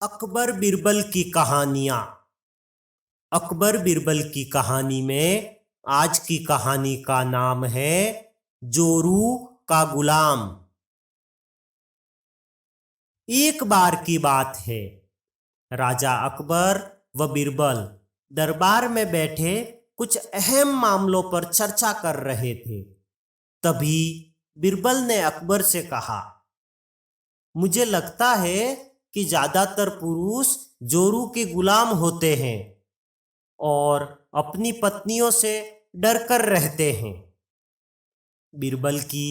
अकबर बीरबल की कहानियां। अकबर बीरबल की कहानी में आज की कहानी का नाम है जोरू का गुलाम। एक बार की बात है, राजा अकबर व बीरबल दरबार में बैठे कुछ अहम मामलों पर चर्चा कर रहे थे। तभी बीरबल ने अकबर से कहा, मुझे लगता है कि ज्यादातर पुरुष जोरू के गुलाम होते हैं और अपनी पत्नियों से डरकर रहते हैं। बीरबल की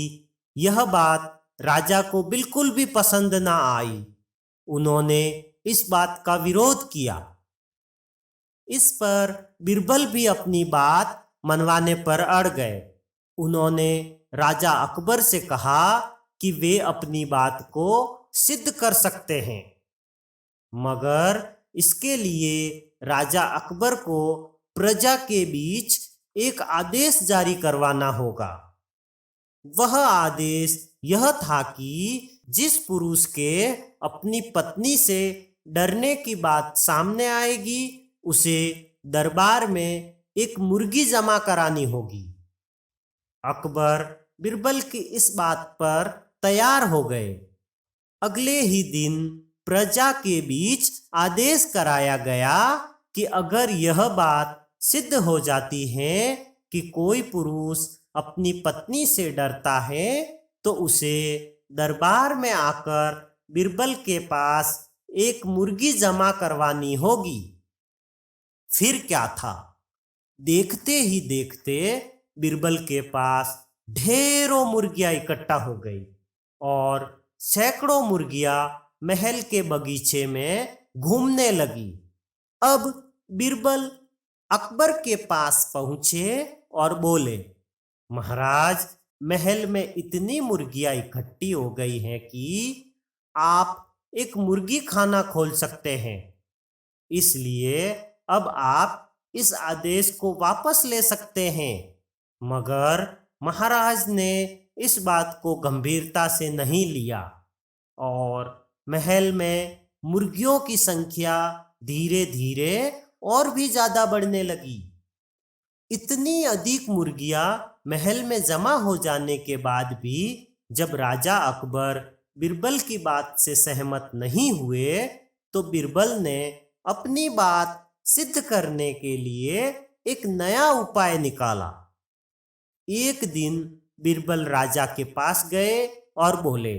यह बात राजा को बिल्कुल भी पसंद ना आई। उन्होंने इस बात का विरोध किया। इस पर बीरबल भी अपनी बात मनवाने पर अड़ गए। उन्होंने राजा अकबर से कहा कि वे अपनी बात को सिद्ध कर सकते हैं, मगर इसके लिए राजा अकबर को प्रजा के बीच एक आदेश जारी करवाना होगा। वह आदेश यह था कि जिस पुरुष के अपनी पत्नी से डरने की बात सामने आएगी, उसे दरबार में एक मुर्गी जमा करानी होगी। अकबर बीरबल की इस बात पर तैयार हो गए। अगले ही दिन प्रजा के बीच आदेश कराया गया कि अगर यह बात सिद्ध हो जाती है कि कोई पुरुष अपनी पत्नी से डरता है, तो उसे दरबार में आकर बीरबल के पास एक मुर्गी जमा करवानी होगी। फिर क्या था, देखते ही देखते बीरबल के पास ढेरों मुर्गियां इकट्ठा हो गई और सैकड़ों मुर्गियां महल के बगीचे में घूमने लगी। अब बीरबल अकबर के पास पहुंचे और बोले, महाराज, महल में इतनी मुर्गियां इकट्ठी हो गई हैं कि आप एक मुर्गी खाना खोल सकते हैं। इसलिए अब आप इस आदेश को वापस ले सकते हैं। मगर महाराज ने इस बात को गंभीरता से नहीं लिया और महल में मुर्गियों की संख्या धीरे धीरे और भी ज्यादा बढ़ने लगी। इतनी अधिक मुर्गियां महल में जमा हो जाने के बाद भी जब राजा अकबर बीरबल की बात से सहमत नहीं हुए, तो बीरबल ने अपनी बात सिद्ध करने के लिए एक नया उपाय निकाला। एक दिन बीरबल राजा के पास गए और बोले,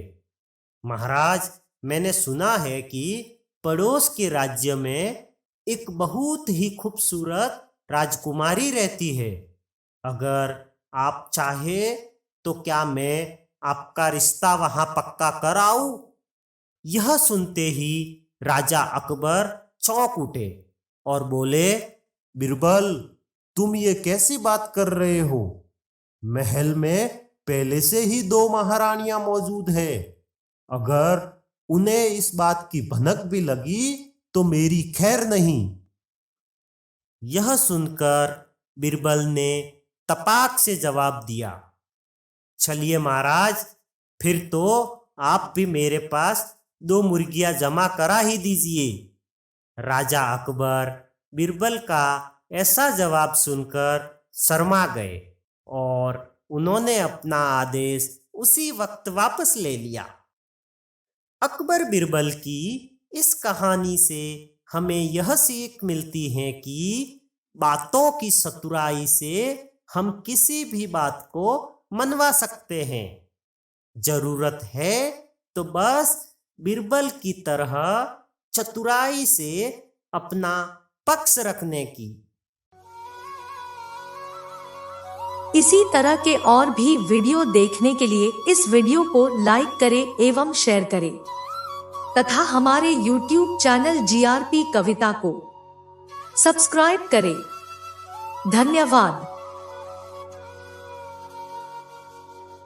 महाराज, मैंने सुना है कि पड़ोस के राज्य में एक बहुत ही खूबसूरत राजकुमारी रहती है। अगर आप चाहे तो क्या मैं आपका रिश्ता वहां पक्का कर आऊं? यह सुनते ही राजा अकबर चौंक उठे और बोले, बीरबल, तुम ये कैसी बात कर रहे हो? महल में पहले से ही 2 महारानियां मौजूद हैं। अगर उन्हें इस बात की भनक भी लगी तो मेरी खैर नहीं। यह सुनकर बीरबल ने तपाक से जवाब दिया, चलिए महाराज, फिर तो आप भी मेरे पास 2 मुर्गियां जमा करा ही दीजिए। राजा अकबर बीरबल का ऐसा जवाब सुनकर शर्मा गए और उन्होंने अपना आदेश उसी वक्त वापस ले लिया। अकबर बीरबल की इस कहानी से हमें यह सीख मिलती है कि बातों की चतुराई से हम किसी भी बात को मनवा सकते हैं। जरूरत है तो बस बीरबल की तरह चतुराई से अपना पक्ष रखने की। इसी तरह के और भी वीडियो देखने के लिए इस वीडियो को लाइक करें एवं शेयर करें तथा हमारे YouTube चैनल GRP कविता को सब्सक्राइब करें। धन्यवाद।